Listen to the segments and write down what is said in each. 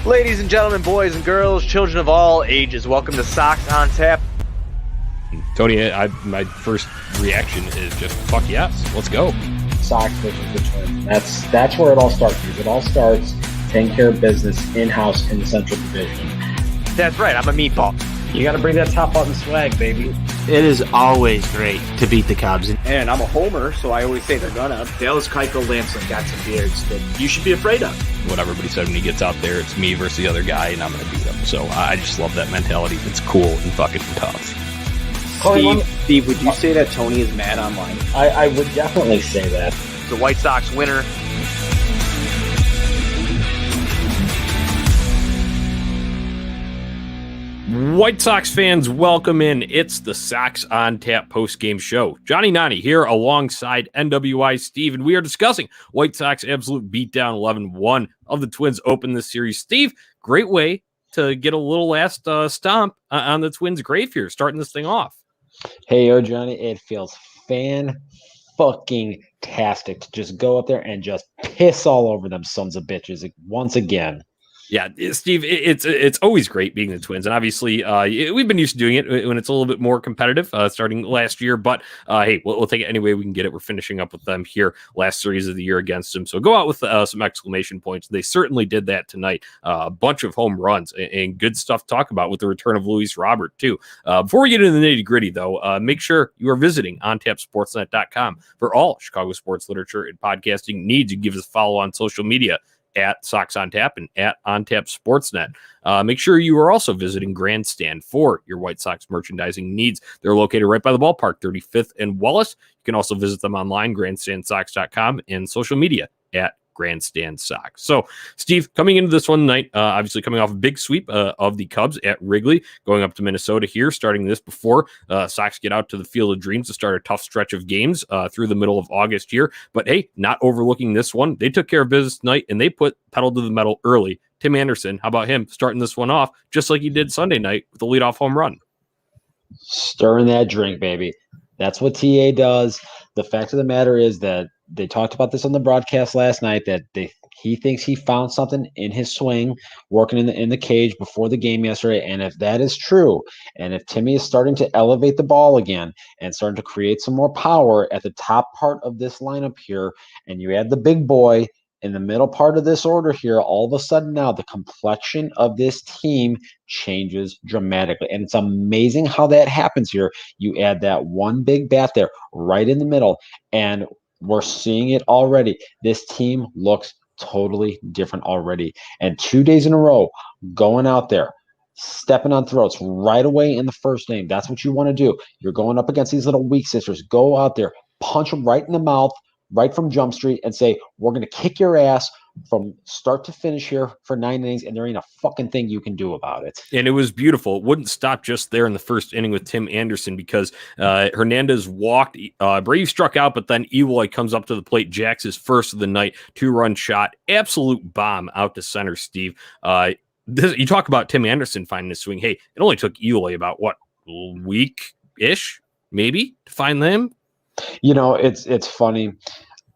Ladies and gentlemen, boys and girls, children of all ages, welcome to Sox on Tap. Tony, my first reaction is just fuck yes, let's go. Sox versus the Twins. That's where it all starts. Because it all starts taking care of business in-house in the Central Division. That's right, I'm a meatball. You got to bring that top button swag, baby. It is always great to beat the Cubs. And I'm a homer, so I always say they're gonna. Dallas Keuchel Lansing got some beards that you should be afraid of. What everybody said when he gets out there, it's me versus the other guy, and I'm going to beat him. So I just love that mentality. It's cool and fucking tough. Steve, would you say that Tony is mad online? I would definitely say that. The White Sox winner. White Sox fans, welcome in. It's the Sox on Tap post-game show. Johnny Nani here alongside NWI Steve, and we are discussing White Sox absolute beatdown 11-1 of the Twins open this series. Steve, great way to get a little last stomp on the Twins' grave here, starting this thing off. Hey, yo, Johnny, it feels fan-fucking-tastic to just go up there and just piss all over them sons of bitches once again. Yeah, Steve, it's always great being the Twins, and obviously we've been used to doing it when it's a little bit more competitive starting last year, but hey, we'll take it any way we can get it. We're finishing up with them here, last series of the year against them, so go out with some exclamation points. They certainly did that tonight. A bunch of home runs and good stuff to talk about with the return of Luis Robert, too. Before we get into the nitty-gritty, though, make sure you are visiting ontapsportsnet.com for all Chicago sports literature and podcasting needs. You can give us a follow on social media at Sox on Tap and at On Tap Sportsnet. Make sure you are also visiting Grandstand for your White Sox merchandising needs. They're located right by the ballpark, 35th and Wallace. You can also visit them online, grandstandsox.com, and social media at Grandstand Sox. So, Steve, coming into this one tonight, obviously coming off a big sweep of the Cubs at Wrigley, going up to Minnesota here, starting this before Sox get out to the Field of Dreams to start a tough stretch of games through the middle of August here. But hey, not overlooking this one. They took care of business tonight, and they put pedal to the metal early. Tim Anderson, how about him starting this one off just like he did Sunday night with a leadoff home run? Stirring that drink, baby. That's what TA does. The fact of the matter is that they talked about this on the broadcast last night, that he thinks he found something in his swing working in the cage before the game yesterday. And if that is true, and if Timmy is starting to elevate the ball again and starting to create some more power at the top part of this lineup here, and you add the big boy in the middle part of this order here, all of a sudden now the complexion of this team changes dramatically. And it's amazing how that happens here. You add that one big bat there right in the middle, and we're seeing it already. This team looks totally different already. And 2 days in a row, going out there, stepping on throats right away in the first inning. That's what you want to do. You're going up against these little weak sisters. Go out there, punch them right in the mouth, right from Jump Street, and say, we're going to kick your ass from start to finish here for 9 innings, and there ain't a fucking thing you can do about it. And it was beautiful. It wouldn't stop just there in the first inning with Tim Anderson because Hernandez walked, Brady struck out, but then Eloy comes up to the plate, jacks his first of the night, 2-run shot, absolute bomb out to center, Steve. You talk about Tim Anderson finding his swing. Hey, it only took Eloy about, a week-ish, maybe, to find them? You know, it's funny.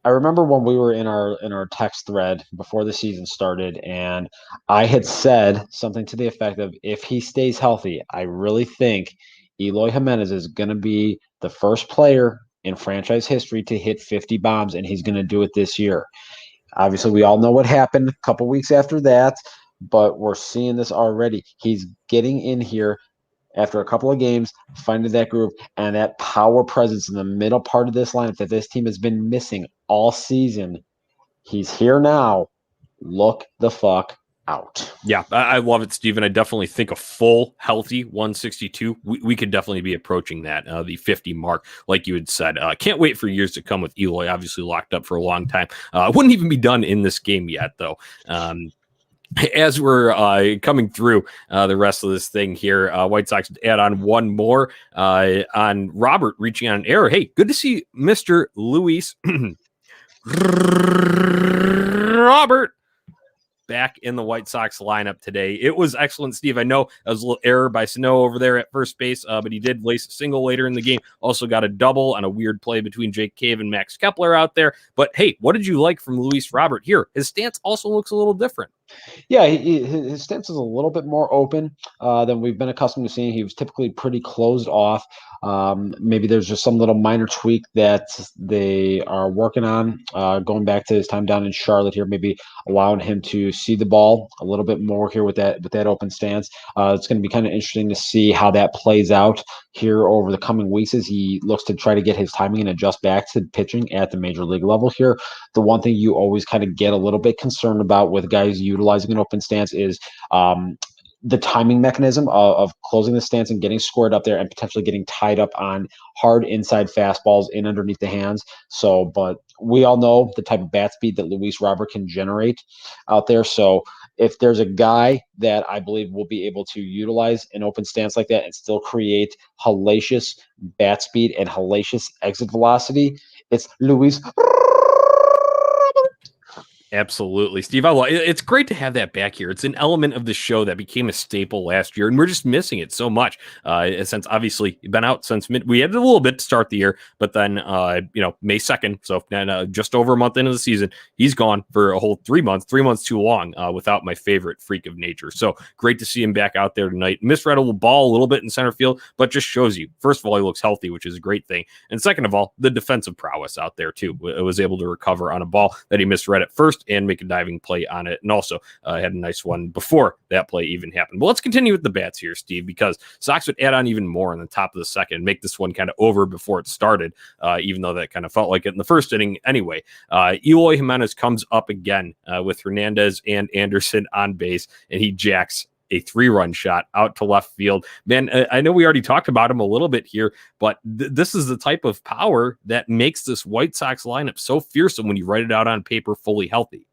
I remember when we were in our text thread before the season started, and I had said something to the effect of, if he stays healthy, I really think Eloy Jimenez is going to be the first player in franchise history to hit 50 bombs, and he's going to do it this year. Obviously, we all know what happened a couple weeks after that, but we're seeing this already. He's getting in here after a couple of games, finding that groove and that power presence in the middle part of this lineup that this team has been missing all season. He's here now. Look the fuck out. Yeah, I love it, Steven. I definitely think a full, healthy 162, we could definitely be approaching that, the 50 mark, like you had said. Can't wait for years to come with Eloy, obviously locked up for a long time. Wouldn't even be done in this game yet, though. As we're coming through the rest of this thing here, White Sox add on one more on Robert reaching on an error. Hey, good to see Mr. Luis Robert back in the White Sox lineup today. It was excellent, Steve. I know it was a little error by Sano over there at first base, but he did lace a single later in the game. Also got a double on a weird play between Jake Cave and Max Kepler out there. But hey, what did you like from Luis Robert here? His stance also looks a little different. Yeah, his stance is a little bit more open than we've been accustomed to seeing. He was typically pretty closed off. Maybe there's just some little minor tweak that they are working on, going back to his time down in Charlotte here, maybe allowing him to see the ball a little bit more here with that open stance. It's going to be kind of interesting to see how that plays out here over the coming weeks as he looks to try to get his timing and adjust back to pitching at the major league level here. The one thing you always kind of get a little bit concerned about with guys utilizing an open stance is the timing mechanism of closing the stance and getting scored up there and potentially getting tied up on hard inside fastballs in underneath the hands. So, but we all know the type of bat speed that Luis Robert can generate out there. So if there's a guy that I believe will be able to utilize an open stance like that and still create hellacious bat speed and hellacious exit velocity, it's Luis. Absolutely, Steve. It's great to have that back here. It's an element of the show that became a staple last year, and we're just missing it so much. Since obviously you've been out since we had a little bit to start the year, but then May 2nd, so just over a month into the season, he's gone for a whole 3 months. 3 months too long without my favorite freak of nature. So great to see him back out there tonight. Misread a little ball a little bit in center field, but just shows you. First of all, he looks healthy, which is a great thing, and second of all, the defensive prowess out there too. Was able to recover on a ball that he misread at first and make a diving play on it, and also had a nice one before that play even happened. But let's continue with the bats here, Steve, because Sox would add on even more in the top of the second, make this one kind of over before it started, even though that kind of felt like it in the first inning anyway. Eloy Jimenez comes up again with Hernandez and Anderson on base, and he jacks a 3-run shot out to left field. Man, I know we already talked about him a little bit here, but this is the type of power that makes this White Sox lineup so fearsome when you write it out on paper fully healthy.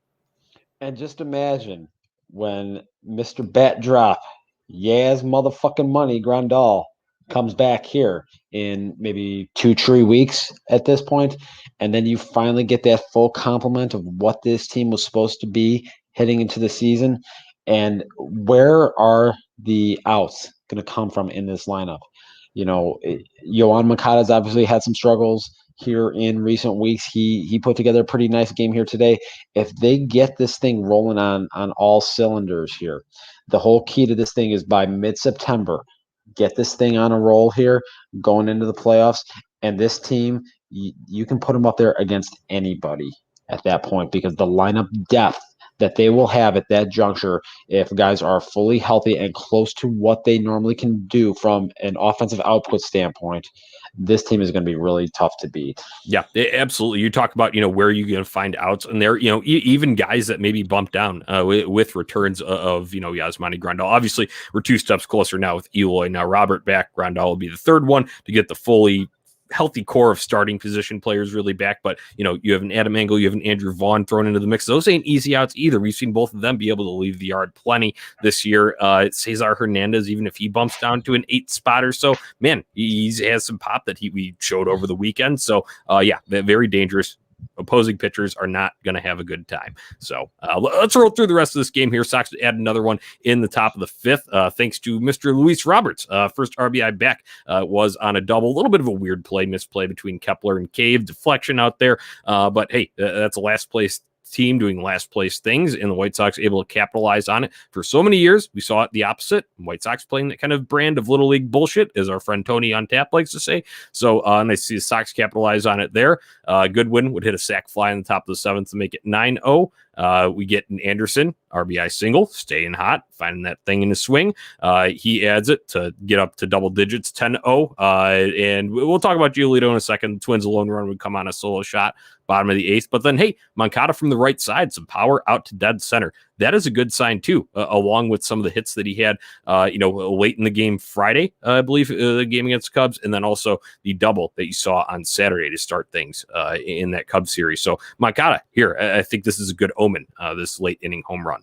And just imagine when Mr. Bat Drop, Yaz motherfucking money, Grandal, comes back here in maybe 2-3 weeks at this point, and then you finally get that full complement of what this team was supposed to be heading into the season. And where are the outs going to come from in this lineup? Yoan Moncada's obviously had some struggles here in recent weeks. He put together a pretty nice game here today. If they get this thing rolling on all cylinders here, the whole key to this thing is by mid-September, get this thing on a roll here going into the playoffs. And this team, you can put them up there against anybody at that point because the lineup depth that they will have at that juncture, if guys are fully healthy and close to what they normally can do from an offensive output standpoint, this team is going to be really tough to beat. Yeah, absolutely. You talk about, where you're going to find outs, and there, even guys that maybe bump down with returns of, Yasmani Grandal. Obviously, we're 2 steps closer now with Eloy. Now, Robert back, Grandal will be the third one to get the fully healthy core of starting position players really back. But, you have an Adam Engel, you have an Andrew Vaughn thrown into the mix. Those ain't easy outs either. We've seen both of them be able to leave the yard plenty this year. Cesar Hernandez, even if he bumps down to an 8 spot or so, man, he has some pop that we showed over the weekend. So, very dangerous. Opposing pitchers are not going to have a good time. So let's roll through the rest of this game here. Sox add another one in the top of the 5th, thanks to Mr. Luis Roberts. First RBI back was on a double. A little bit of a weird misplay between Kepler and Cave. Deflection out there. But hey, that's a last place team doing last place things, and the White Sox able to capitalize on it for so many years. We saw it the opposite. White Sox playing that kind of brand of little league bullshit, as our friend Tony on tap likes to say. So nice to see the Sox capitalize on it there. Goodwin would hit a sac fly in the top of the 7th to make it 9-0. We get an Anderson RBI single, staying hot, finding that thing in his swing. He adds it to get up to double digits, 10-0. And we'll talk about Giolito in a second. The Twins alone run would come on a solo shot, bottom of the 8th. But then, hey, Moncada from the right side, some power out to dead center. That is a good sign, too, along with some of the hits that he had, late in the game Friday, I believe, the game against the Cubs, and then also the double that you saw on Saturday to start things in that Cubs series. So Moncada here, I think this is a good omen, this late inning home run.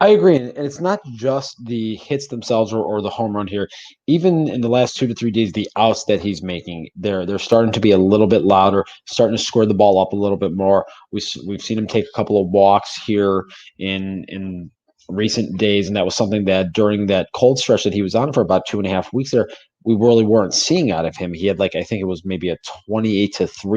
I agree. And it's not just the hits themselves or the home run here. Even in the last 2 to 3 days, the outs that he's making, they're starting to be a little bit louder, starting to square the ball up a little bit more. We've seen him take a couple of walks here in recent days, and that was something that during that cold stretch that he was on for about 2.5 weeks there, we really weren't seeing out of him. He had I think it was maybe a 28-3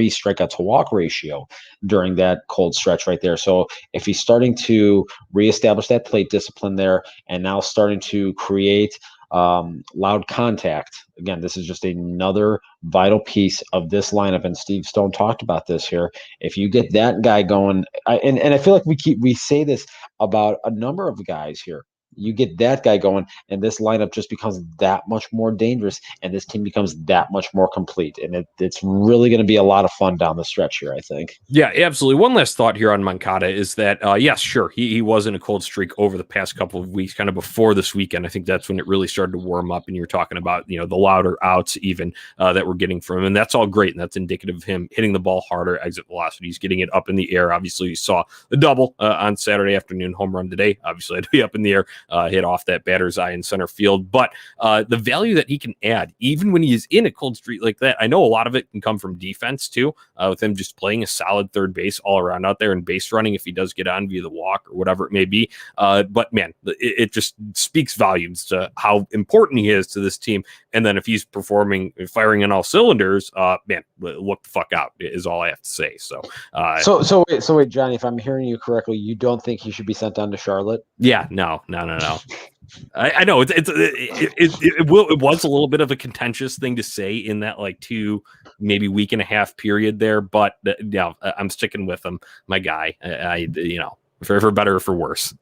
strikeout to walk ratio during that cold stretch right there. So if he's starting to reestablish that plate discipline there and now starting to create loud contact, again, this is just another vital piece of this lineup. And Steve Stone talked about this here. If you get that guy going, and I feel like we say this about a number of guys here. You get that guy going, and this lineup just becomes that much more dangerous, and this team becomes that much more complete. And it's really going to be a lot of fun down the stretch here, I think. Yeah, absolutely. One last thought here on Moncada is that, yes, sure, he was in a cold streak over the past couple of weeks, kind of before this weekend. I think that's when it really started to warm up, and you're talking about, the louder outs even that we're getting from him, and that's all great, and that's indicative of him hitting the ball harder, exit velocities, getting it up in the air. Obviously, you saw the double on Saturday afternoon, home run today. Obviously, I'd be up in the air. Hit off that batter's eye in center field. But the value that he can add, even when he is in a cold streak like that, I know a lot of it can come from defense too, with him just playing a solid third base all around out there and base running if he does get on via the walk or whatever it may be. But man, it just speaks volumes to how important he is to this team. And then if he's performing, firing on all cylinders, man, look the fuck out is all I have to say. So wait, Johnny, if I'm hearing you correctly, you don't think he should be sent down to Charlotte? Yeah, no. I know it was a little bit of a contentious thing to say in that 2 maybe week and a half period there, but yeah, I'm sticking with him, my guy. For better or for worse.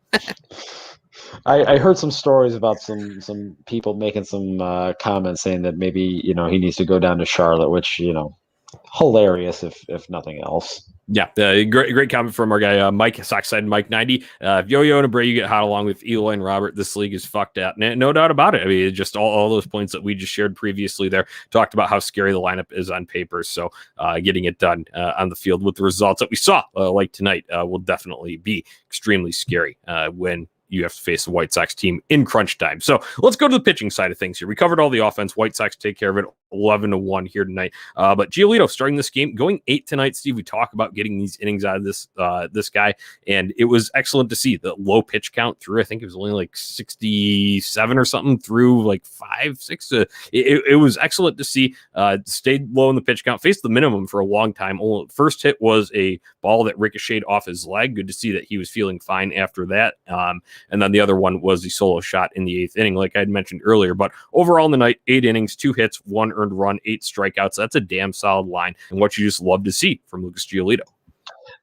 I heard some stories about some people making some comments saying that maybe he needs to go down to Charlotte, which hilarious if nothing else. Yeah, great comment from our guy Mike Sockside Mike 90. If Yo-Yo and Abreu get hot along with Eloy and Robert, this league is fucked out. No doubt about it. I mean, just all those points that we just shared previously there talked about how scary the lineup is on paper. So getting it done on the field with the results that we saw like tonight will definitely be extremely scary when you have to face the White Sox team in crunch time. So let's go to the pitching side of things here. We covered all the offense. White Sox take care of it 11-1 here tonight. But Giolito starting this game, going 8 tonight. Steve, we talk about getting these innings out of this guy, and it was excellent to see the low pitch count through. I think it was only 67 or something through 5, 6. It was excellent to see. Stayed low in the pitch count, faced the minimum for a long time. First hit was a ball that ricocheted off his leg. Good to see that he was feeling fine after that. And then the other one was the solo shot in the 8th inning, like I had mentioned earlier. But overall in the night, 8 innings, 2 hits, 1 earned run, 8 strikeouts. That's a damn solid line, and what you just love to see from Lucas Giolito.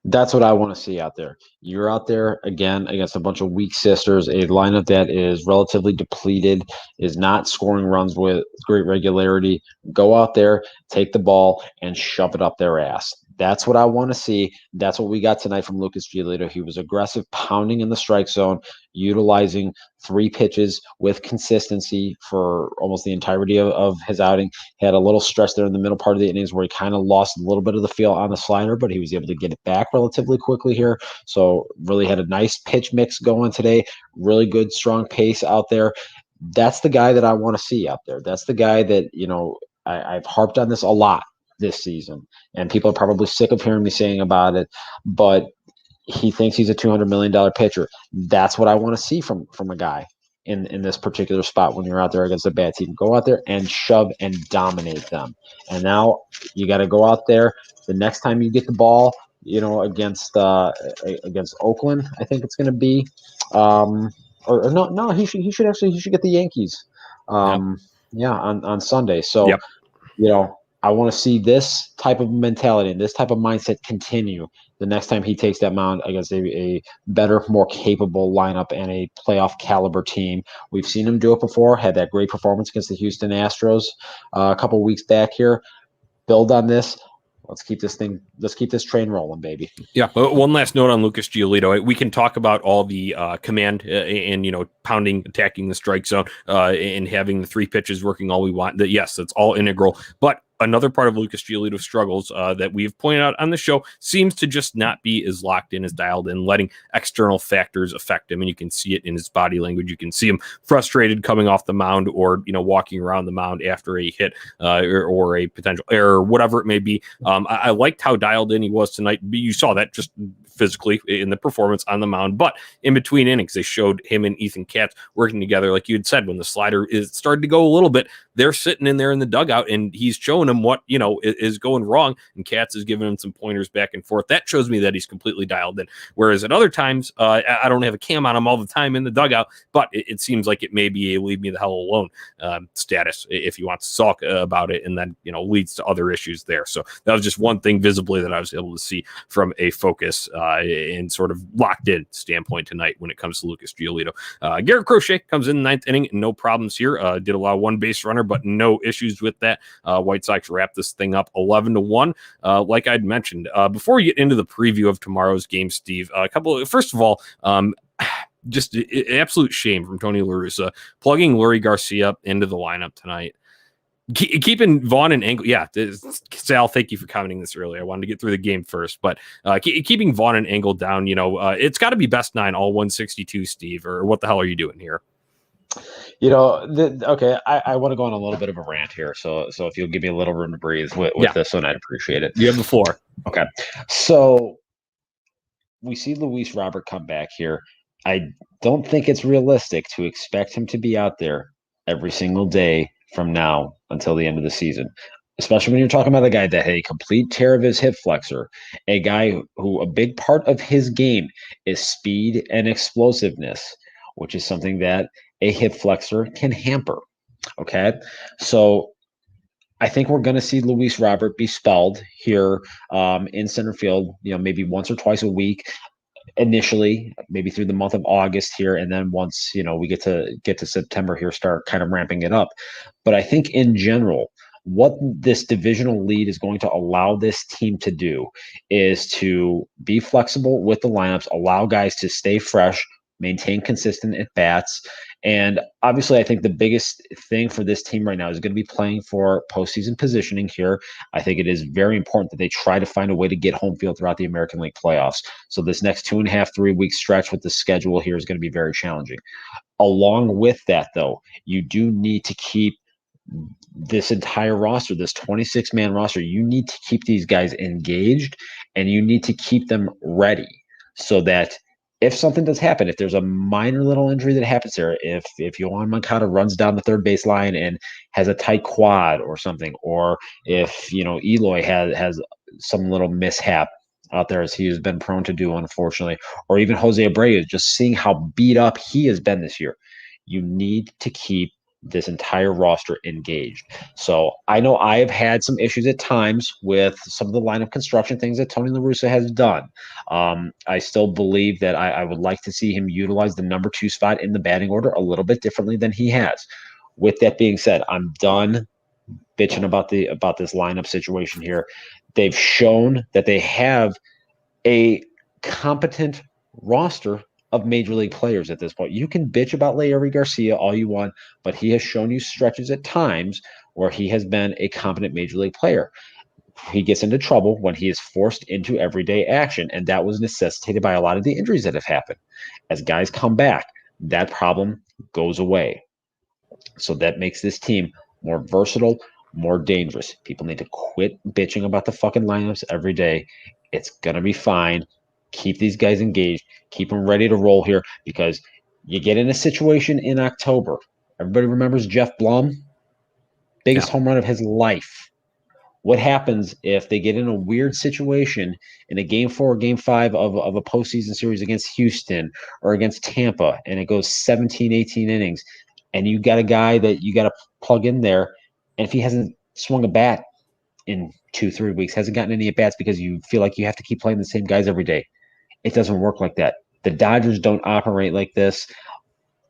That's what I want to see out there. You're out there again against a bunch of weak sisters, a lineup that is relatively depleted, is not scoring runs with great regularity. Go out there, take the ball, and shove it up their ass. That's what I want to see. That's what we got tonight from Lucas Giolito. He was aggressive, pounding in the strike zone, utilizing 3 pitches with consistency for almost the entirety of his outing. He had a little stretch there in the middle part of the innings where he kind of lost a little bit of the feel on the slider, but he was able to get it back relatively quickly here. So really had a nice pitch mix going today. Really good, strong pace out there. That's the guy that I want to see out there. That's the guy that, I've harped on this a lot this season, and people are probably sick of hearing me saying about it, but he thinks he's a $200 million pitcher. That's what I want to see from a guy in this particular spot when you're out there against a bad team. Go out there and shove and dominate them. And now you got to go out there the next time you get the ball, against Oakland, I think it's going to be, he should get the Yankees. On Sunday. So, yep. I want to see this type of mentality and this type of mindset continue the next time he takes that mound against a better, more capable lineup and a playoff caliber team. We've seen him do it before, had that great performance against the Houston Astros a couple weeks back here. Build on this. Let's keep this train rolling, baby. Yeah. One last note on Lucas Giolito. We can talk about all the command and, pounding, attacking the strike zone and having the 3 pitches working all we want. Yes, that's all integral. But another part of Lucas Giolito's struggles that we've pointed out on the show seems to just not be as locked in, as dialed in, letting external factors affect him. And you can see it in his body language. You can see him frustrated coming off the mound or, walking around the mound after a hit or a potential error, whatever it may be. I liked how dialed in he was tonight. You saw that just physically in the performance on the mound, but in between innings, they showed him and Ethan Katz working together. Like you had said, when the slider is started to go a little bit, they're sitting in there in the dugout and he's showing them what, is going wrong. And Katz is giving him some pointers back and forth. That shows me that he's completely dialed in. Whereas at other times, I don't have a cam on him all the time in the dugout, but it seems like it may be a leave me the hell alone status if he wants to sulk about it, and then leads to other issues there. So that was just one thing visibly that I was able to see from a focus and sort of locked in standpoint tonight when it comes to Lucas Giolito. Garrett Crochet comes in the ninth inning, no problems here. Did allow one base runner, but no issues with that. White Sox wrap this thing up 11-1. Like I'd mentioned before we get into the preview of tomorrow's game, Steve, first of all, just absolute shame from Tony La Russa plugging Lurie Garcia into the lineup tonight. Keeping Vaughn and Engel, Sal, thank you for commenting this earlier. I wanted to get through the game first, but keeping Vaughn and Engel down, it's got to be best 9, all 162, Steve, or what the hell are you doing here? Okay, I want to go on a little bit of a rant here, so if you'll give me a little room to breathe with this one, I'd appreciate it. You have the floor. Okay, so we see Luis Robert come back here. I don't think it's realistic to expect him to be out there every single day from now until the end of the season, especially when you're talking about a guy that had a complete tear of his hip flexor, a guy who a big part of his game is speed and explosiveness, which is something that a hip flexor can hamper. Okay, so I think we're going to see Luis Robert be spelled here in center field, maybe once or twice a week initially, maybe through the month of August here, and then once we get to September here, start kind of ramping it up. But I think in general, what this divisional lead is going to allow this team to do is to be flexible with the lineups, allow guys to stay fresh, maintain consistent at bats. And obviously, I think the biggest thing for this team right now is going to be playing for postseason positioning here. I think it is very important that they try to find a way to get home field throughout the American League playoffs. So this next 2.5, 3 week stretch with the schedule here is going to be very challenging. Along with that, though, you do need to keep this entire roster, this 26-man roster, you need to keep these guys engaged and you need to keep them ready so that if something does happen, if there's a minor little injury that happens there, if Yohan Moncada runs down the third base line and has a tight quad or something, or if Eloy has some little mishap out there as he has been prone to do, unfortunately, or even Jose Abreu, just seeing how beat up he has been this year, you need to keep this entire roster engaged. So I know I have had some issues at times with some of the lineup construction things that Tony La Russa has done. I still believe that I would like to see him utilize the number 2 spot in the batting order a little bit differently than he has. With that being said, I'm done bitching about this lineup situation here. They've shown that they have a competent roster of major league players at this point. You can bitch about Leury Garcia all you want, but he has shown you stretches at times where he has been a competent major league player. He gets into trouble when he is forced into everyday action, and that was necessitated by a lot of the injuries that have happened. As guys come back, that problem goes away. So that makes this team more versatile, more dangerous. People need to quit bitching about the fucking lineups every day. It's going to be fine. Keep these guys engaged. Keep them ready to roll here, because you get in a situation in October. Everybody remembers Jeff Blum? Biggest home run of his life. What happens if they get in a weird situation in a game 4 or game 5 of a postseason series against Houston or against Tampa, and it goes 17, 18 innings, and you got a guy that you got to plug in there, and if he hasn't swung a bat in 2-3 weeks, hasn't gotten any at-bats because you feel like you have to keep playing the same guys every day. It doesn't work like that. The Dodgers don't operate like this.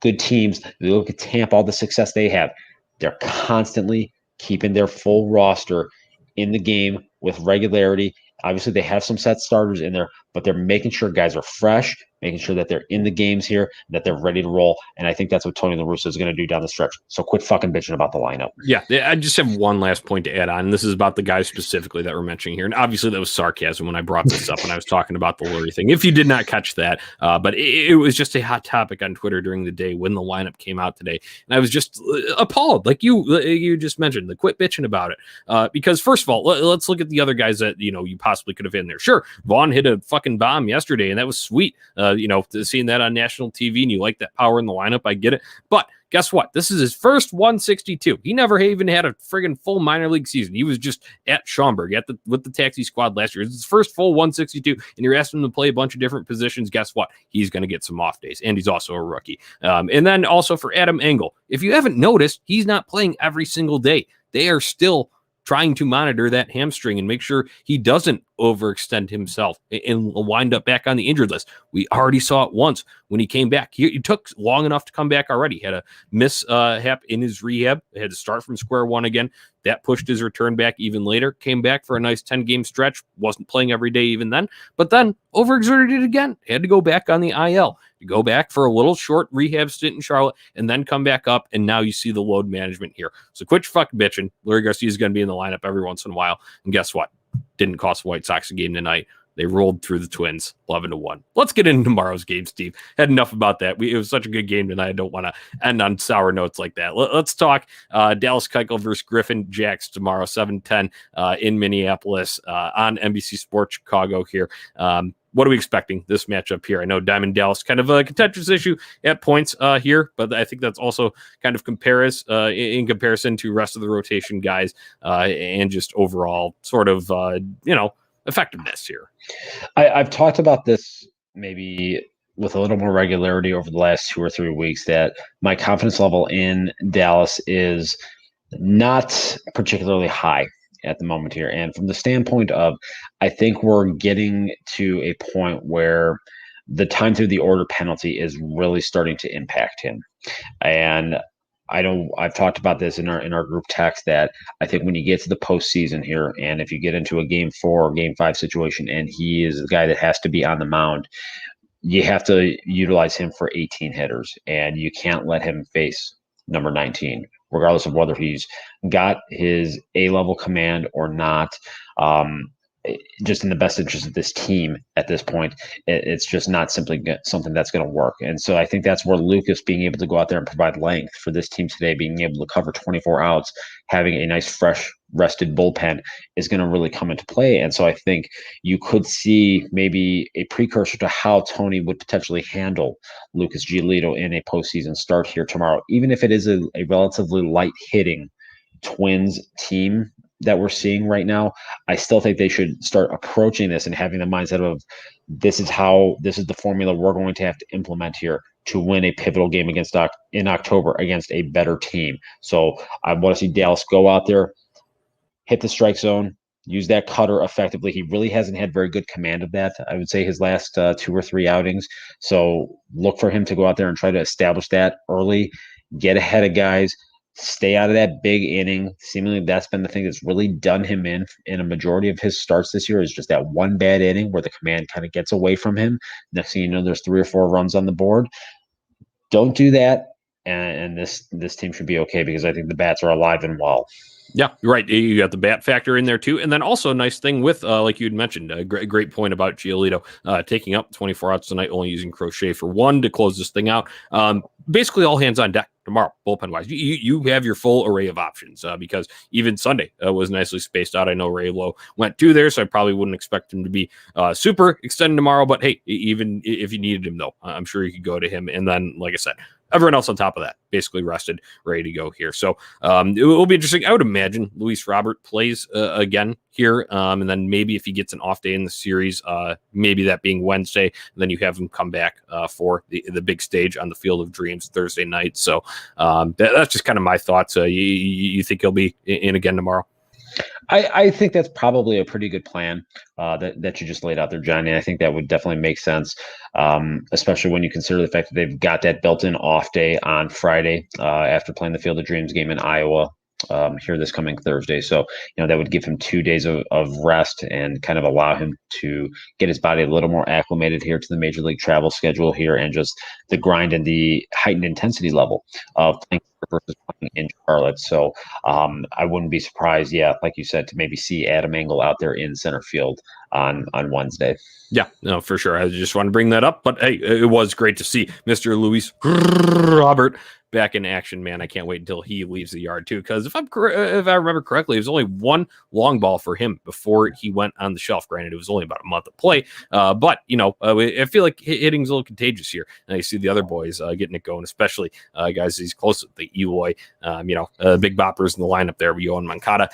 Good teams, they look at Tampa, all the success they have. They're constantly keeping their full roster in the game with regularity. Obviously, they have some set starters in there, but they're making sure guys are fresh, making sure that they're in the games here, that they're ready to roll. And I think that's what Tony La Russa is going to do down the stretch. So quit fucking bitching about the lineup. Yeah, I just have one last point to add on. And this is about the guys specifically that we're mentioning here. And obviously that was sarcasm when I brought this up when I was talking about the Lurie thing. If you did not catch that, but it was just a hot topic on Twitter during the day when the lineup came out today. And I was just appalled, like you just mentioned, the quit bitching about it. Because first of all, let's look at the other guys that, you possibly could have in there. Sure, Vaughn hit a fucking fucking bomb yesterday, and that was sweet. Seeing that on national TV, and you like that power in the lineup, I get it. But guess what? This is his first 162. He never even had a friggin' full minor league season. He was just at Schaumburg with the taxi squad last year. It's his first full 162, and you're asking him to play a bunch of different positions. Guess what? He's going to get some off days, and he's also a rookie. And then also for Adam Engel, if you haven't noticed, he's not playing every single day. They are still trying to monitor that hamstring and make sure he doesn't overextend himself and wind up back on the injured list. We already saw it once when he came back. He took long enough to come back already. He had a mishap in his rehab. He had to start from square one again. That pushed his return back even later. Came back for a nice 10-game stretch. Wasn't playing every day even then. But then overexerted it again. Had to go back on the IL. You go back for a little short rehab stint in Charlotte and then come back up, and now you see the load management here. So quit your fucking bitching. Larry Garcia is going to be in the lineup every once in a while. And guess what? Didn't cost the White Sox a game tonight. They rolled through the Twins 11-1. Let's get into tomorrow's game, Steve. Had enough about that. It was such a good game tonight. I don't want to end on sour notes like that. Let's talk Dallas Keuchel versus Griffin Jacks tomorrow, 7:10 in Minneapolis on NBC Sports Chicago here. What are we expecting this matchup here? I know Diamond Dallas kind of a contentious issue at points here, but I think that's also kind of in comparison to rest of the rotation guys and just overall sort of, effectiveness here. I've talked about this maybe with a little more regularity over the last 2 or 3 weeks that my confidence level in Dallas is not particularly high at the moment here. And from the standpoint of, I think we're getting to a point where the time through the order penalty is really starting to impact him. And I've talked about this in our group text that I think when you get to the postseason here, and if you get into a game 4 or game 5 situation, and he is the guy that has to be on the mound, you have to utilize him for 18 hitters, and you can't let him face number 19, regardless of whether he's got his A-level command or not. Just in the best interest of this team at this point, it's just not simply something that's going to work. And so I think that's where Lucas being able to go out there and provide length for this team today, being able to cover 24 outs, having a nice, fresh, rested bullpen is going to really come into play. And so I think you could see maybe a precursor to how Tony would potentially handle Lucas Giolito in a postseason start here tomorrow, even if it is a relatively light hitting Twins team that we're seeing right now. I still think they should start approaching this and having the mindset of this is the formula we're going to have to implement here to win a pivotal game in October against a better team. So I want to see Dallas go out there, hit the strike zone, use that cutter effectively. He really hasn't had very good command of that, I would say, his last 2 or 3 outings. So look for him to go out there and try to establish that early, get ahead of guys, stay out of that big inning. Seemingly that's been the thing that's really done him in a majority of his starts this year, is just that one bad inning where the command kind of gets away from him. Next thing you know, there's 3 or 4 runs on the board. Don't do that, and this team should be okay, because I think the bats are alive and well. Yeah, you're right. You got the bat factor in there too. And then also a nice thing with, like you had mentioned, a great point about Giolito taking up 24 outs tonight, only using Crochet for 1 to close this thing out. Basically all hands on deck tomorrow, bullpen-wise. You have your full array of options because even Sunday was nicely spaced out. I know Ray Lowe went 2 there, so I probably wouldn't expect him to be super extended tomorrow. But hey, even if you needed him, though, I'm sure you could go to him. And then, like I said, everyone else on top of that, basically rested, ready to go here. So it will be interesting. I would imagine Luis Robert plays again here. And then maybe if he gets an off day in the series, maybe that being Wednesday, and then you have him come back for the big stage on the Field of Dreams Thursday night. So that's just kind of my thoughts. You think he'll be in again tomorrow? I think that's probably a pretty good plan that you just laid out there, Johnny. I think that would definitely make sense, especially when you consider the fact that they've got that built-in off day on Friday after playing the Field of Dreams game in Iowa here this coming Thursday. So, that would give him 2 days of rest and kind of allow him to get his body a little more acclimated here to the major league travel schedule here, and just the grind and the heightened intensity level of playing versus playing in Charlotte. So I wouldn't be surprised, like you said, to maybe see Adam Engel out there in center field on Wednesday. Yeah, no, for sure. I just want to bring that up. But hey, it was great to see Mr. Luis Robert back in action, man. I can't wait until he leaves the yard too. Because if I remember correctly, it was only one long ball for him before he went on the shelf. Granted, it was only about a month of play, but I feel like hitting's a little contagious here. And I see the other boys getting it going, especially guys he's close with the Eloy, big boppers in the lineup there. Yohan Moncada,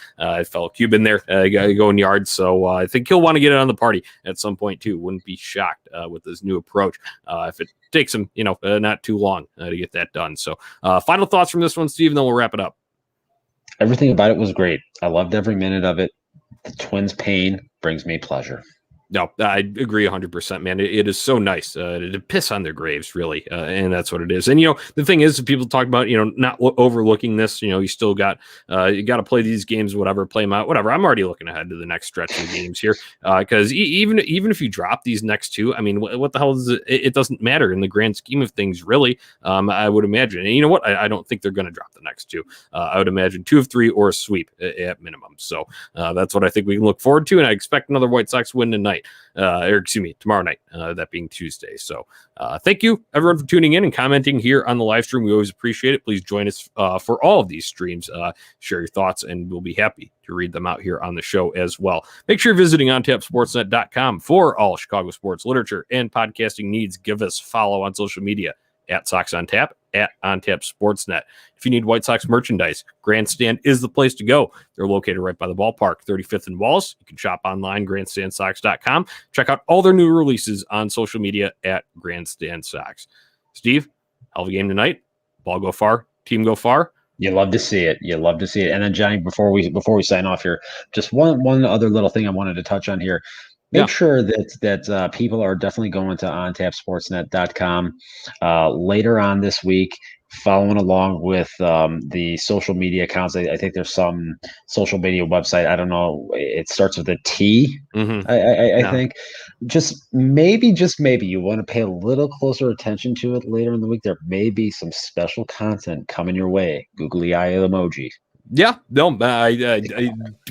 fellow Cuban there, going yards. So I think he'll want to get it on the party at some point too. Wouldn't be shocked with this new approach if it takes him, not too long to get that done. So final thoughts from this one, Steve, and then we'll wrap it up. Everything about it was great. I loved every minute of it. The Twins' pain brings me pleasure. No, I agree 100%, man. It is so nice to piss on their graves, really, and that's what it is. And the thing is, people talk about not overlooking this. You still got you got to play these games, whatever, play them out, whatever. I'm already looking ahead to the next stretch of games here because even if you drop these next two, I mean, what the hell is it? It doesn't matter in the grand scheme of things, really. I would imagine, and you know what? I don't think they're going to drop the next two. I would imagine 2 of 3 or a sweep at minimum. So that's what I think we can look forward to, and I expect another White Sox win tonight. Tomorrow night, that being Tuesday. So thank you everyone for tuning in and commenting here on the live stream. We always appreciate it. Please join us for all of these streams. Share your thoughts and we'll be happy to read them out here on the show as well. Make sure you're visiting ontapsportsnet.com for all Chicago sports literature and podcasting needs. Give us a follow on social media at Sox on Tap, at OnTap Sportsnet. If you need White Sox merchandise, Grandstand is the place to go. They're located right by the ballpark, 35th and Walls. You can shop online, grandstandsox.com. Check out all their new releases on social media at Grandstand Sox. Steve, hell of a game tonight. Ball go far, team go far. You love to see it. You love to see it. And then Johnny, before we sign off here, just one other little thing I wanted to touch on here. Make sure that people are definitely going to ontapsportsnet.com later on this week, following along with the social media accounts. I think there's some social media website. I don't know. It starts with a T. Mm-hmm. I think. Just maybe you want to pay a little closer attention to it later in the week. There may be some special content coming your way. Googly eye emoji. Yeah, no,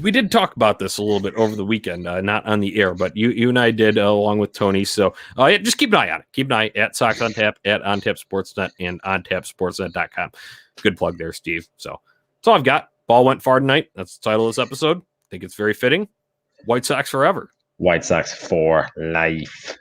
we did talk about this a little bit over the weekend, not on the air, but you and I did along with Tony. So just keep an eye on it. Keep an eye at Sox on Tap, at OnTap Sportsnet, and ontapsportsnet.com. Good plug there, Steve. So that's all I've got. Ball went far tonight. That's the title of this episode. I think it's very fitting. White Sox forever. White Sox for life.